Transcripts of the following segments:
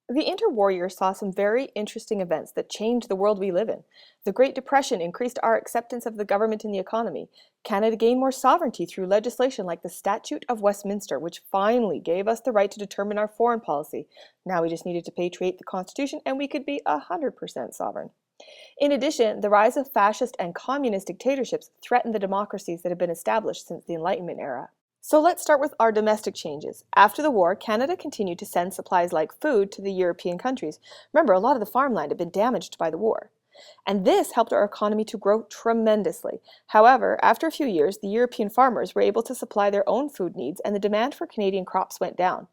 The interwar years saw some very interesting events that changed the world we live in. The Great Depression increased our acceptance of the government and the economy. Canada gained more sovereignty through legislation like the Statute of Westminster, which finally gave us the right to determine our foreign policy. Now we just needed to patriate the Constitution and we could be 100% sovereign. In addition, the rise of fascist and communist dictatorships threatened the democracies that had been established since the Enlightenment era. So let's start with our domestic changes. After the war, Canada continued to send supplies like food to the European countries. Remember, a lot of the farmland had been damaged by the war. And this helped our economy to grow tremendously. However, after a few years, the European farmers were able to supply their own food needs and the demand for Canadian crops went down.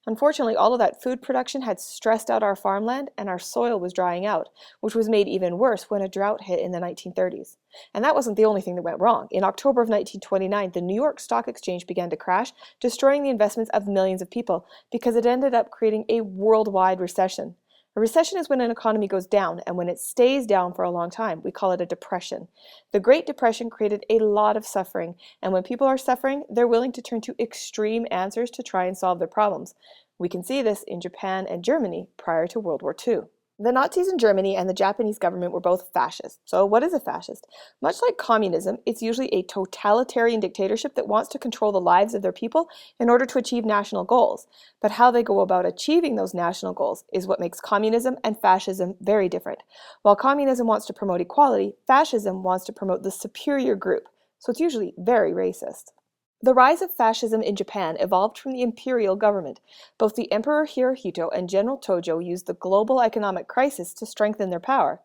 Unfortunately, all of that food production had stressed out our farmland and our soil was drying out, which was made even worse when a drought hit in the 1930s. And that wasn't the only thing that went wrong. In October of 1929, the New York Stock Exchange began to crash, destroying the investments of millions of people because it ended up creating a worldwide recession. A recession is when an economy goes down, and when it stays down for a long time, we call it a depression. The Great Depression created a lot of suffering, and when people are suffering, they're willing to turn to extreme answers to try and solve their problems. We can see this in Japan and Germany prior to World War II. The Nazis in Germany and the Japanese government were both fascist. So what is a fascist? Much like communism, it's usually a totalitarian dictatorship that wants to control the lives of their people in order to achieve national goals. But how they go about achieving those national goals is what makes communism and fascism very different. While communism wants to promote equality, fascism wants to promote the superior group. So it's usually very racist. The rise of fascism in Japan evolved from the imperial government. Both the Emperor Hirohito and General Tojo used the global economic crisis to strengthen their power.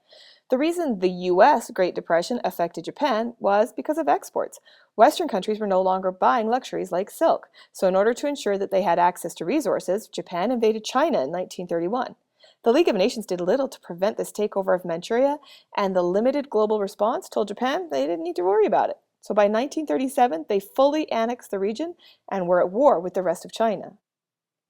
The reason the US Great Depression affected Japan was because of exports. Western countries were no longer buying luxuries like silk, so in order to ensure that they had access to resources, Japan invaded China in 1931. The League of Nations did little to prevent this takeover of Manchuria, and the limited global response told Japan they didn't need to worry about it. So by 1937, they fully annexed the region and were at war with the rest of China.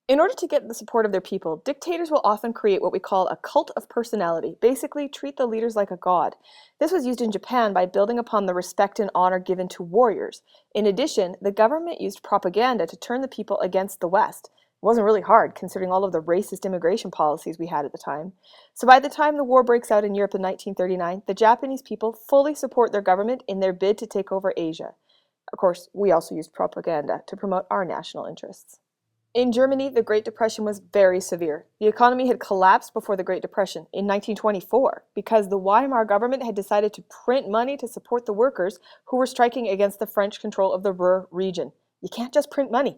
In order to get the support of their people, dictators will often create what we call a cult of personality, basically treat the leaders like a god. This was used in Japan by building upon the respect and honor given to warriors. In addition, the government used propaganda to turn the people against the West. It wasn't really hard, considering all of the racist immigration policies we had at the time. So by the time the war breaks out in Europe in 1939, the Japanese people fully support their government in their bid to take over Asia. Of course, we also used propaganda to promote our national interests. In Germany, the Great Depression was very severe. The economy had collapsed before the Great Depression in 1924 because the Weimar government had decided to print money to support the workers who were striking against the French control of the Ruhr region. You can't just print money.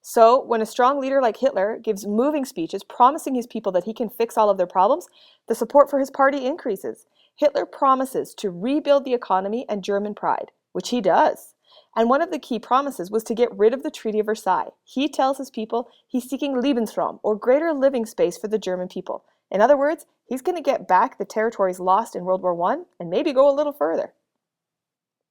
So, when a strong leader like Hitler gives moving speeches promising his people that he can fix all of their problems, the support for his party increases. Hitler promises to rebuild the economy and German pride, which he does. And one of the key promises was to get rid of the Treaty of Versailles. He tells his people he's seeking Lebensraum, or greater living space for the German people. In other words, he's going to get back the territories lost in World War I and maybe go a little further.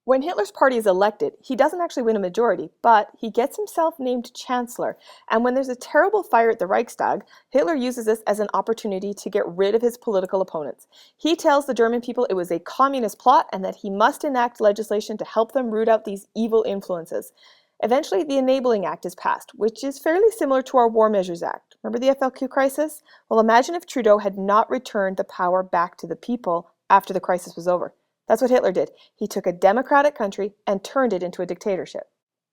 When Hitler's party is elected, he doesn't actually win a majority, but he gets himself named Chancellor. And when there's a terrible fire at the Reichstag, Hitler uses this as an opportunity to get rid of his political opponents. He tells the German people it was a communist plot and that he must enact legislation to help them root out these evil influences. Eventually, the Enabling Act is passed, which is fairly similar to our War Measures Act. Remember the FLQ crisis? Well, imagine if Trudeau had not returned the power back to the people after the crisis was over. That's what Hitler did. He took a democratic country and turned it into a dictatorship.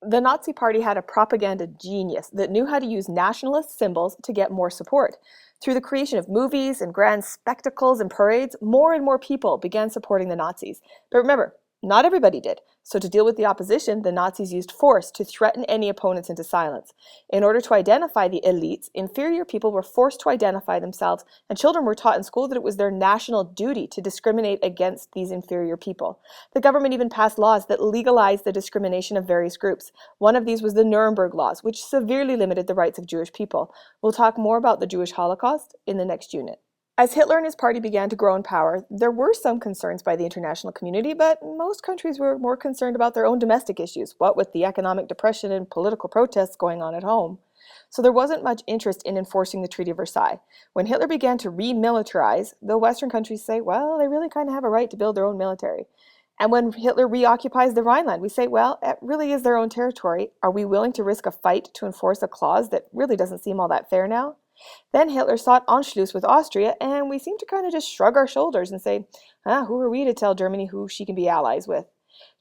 The Nazi Party had a propaganda genius that knew how to use nationalist symbols to get more support. Through the creation of movies and grand spectacles and parades, more and more people began supporting the Nazis. But remember, not everybody did. So to deal with the opposition, the Nazis used force to threaten any opponents into silence. In order to identify the elites, inferior people were forced to identify themselves, and children were taught in school that it was their national duty to discriminate against these inferior people. The government even passed laws that legalized the discrimination of various groups. One of these was the Nuremberg Laws, which severely limited the rights of Jewish people. We'll talk more about the Jewish Holocaust in the next unit. As Hitler and his party began to grow in power, there were some concerns by the international community, but most countries were more concerned about their own domestic issues, what with the economic depression and political protests going on at home. So there wasn't much interest in enforcing the Treaty of Versailles. When Hitler began to remilitarize, the Western countries say, well, they really kind of have a right to build their own military. And when Hitler reoccupies the Rhineland, we say, well, it really is their own territory. Are we willing to risk a fight to enforce a clause that really doesn't seem all that fair now? Then Hitler sought Anschluss with Austria, and we seem to kind of just shrug our shoulders and say, who are we to tell Germany who she can be allies with?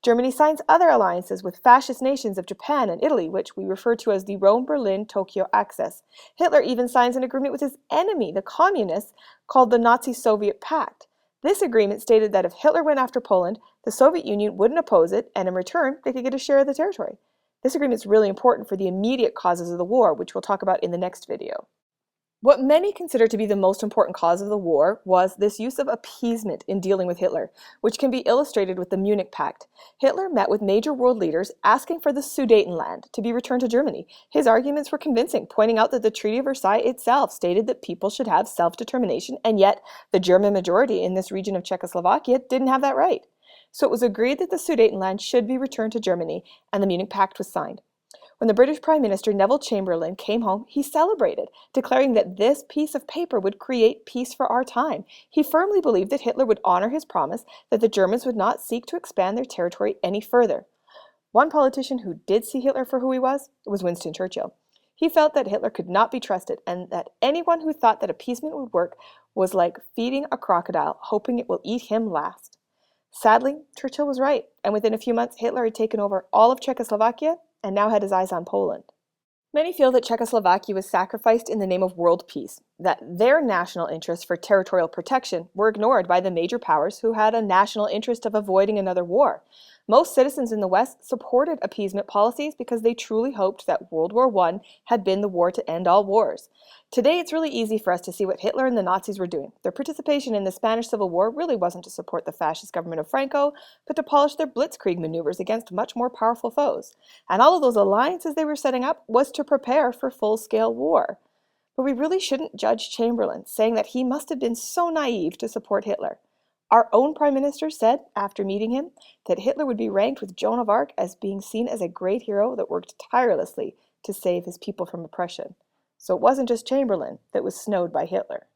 Germany signs other alliances with fascist nations of Japan and Italy, which we refer to as the Rome-Berlin-Tokyo Axis. Hitler even signs an agreement with his enemy, the communists, called the Nazi-Soviet Pact. This agreement stated that if Hitler went after Poland, the Soviet Union wouldn't oppose it, and in return, they could get a share of the territory. This agreement is really important for the immediate causes of the war, which we'll talk about in the next video. What many consider to be the most important cause of the war was this use of appeasement in dealing with Hitler, which can be illustrated with the Munich Pact. Hitler met with major world leaders asking for the Sudetenland to be returned to Germany. His arguments were convincing, pointing out that the Treaty of Versailles itself stated that people should have self-determination, and yet the German majority in this region of Czechoslovakia didn't have that right. So it was agreed that the Sudetenland should be returned to Germany, and the Munich Pact was signed. When the British Prime Minister Neville Chamberlain came home, he celebrated, declaring that this piece of paper would create peace for our time. He firmly believed that Hitler would honor his promise that the Germans would not seek to expand their territory any further. One politician who did see Hitler for who he was Winston Churchill. He felt that Hitler could not be trusted and that anyone who thought that appeasement would work was like feeding a crocodile, hoping it will eat him last. Sadly, Churchill was right, and within a few months, Hitler had taken over all of Czechoslovakia and now had his eyes on Poland. Many feel that Czechoslovakia was sacrificed in the name of world peace, that their national interests for territorial protection were ignored by the major powers who had a national interest of avoiding another war. Most citizens in the West supported appeasement policies because they truly hoped that World War I had been the war to end all wars. Today, it's really easy for us to see what Hitler and the Nazis were doing. Their participation in the Spanish Civil War really wasn't to support the fascist government of Franco, but to polish their blitzkrieg maneuvers against much more powerful foes. And all of those alliances they were setting up was to prepare for full-scale war. But we really shouldn't judge Chamberlain, saying that he must have been so naive to support Hitler. Our own Prime Minister said, after meeting him, that Hitler would be ranked with Joan of Arc as being seen as a great hero that worked tirelessly to save his people from oppression. So it wasn't just Chamberlain that was snowed by Hitler.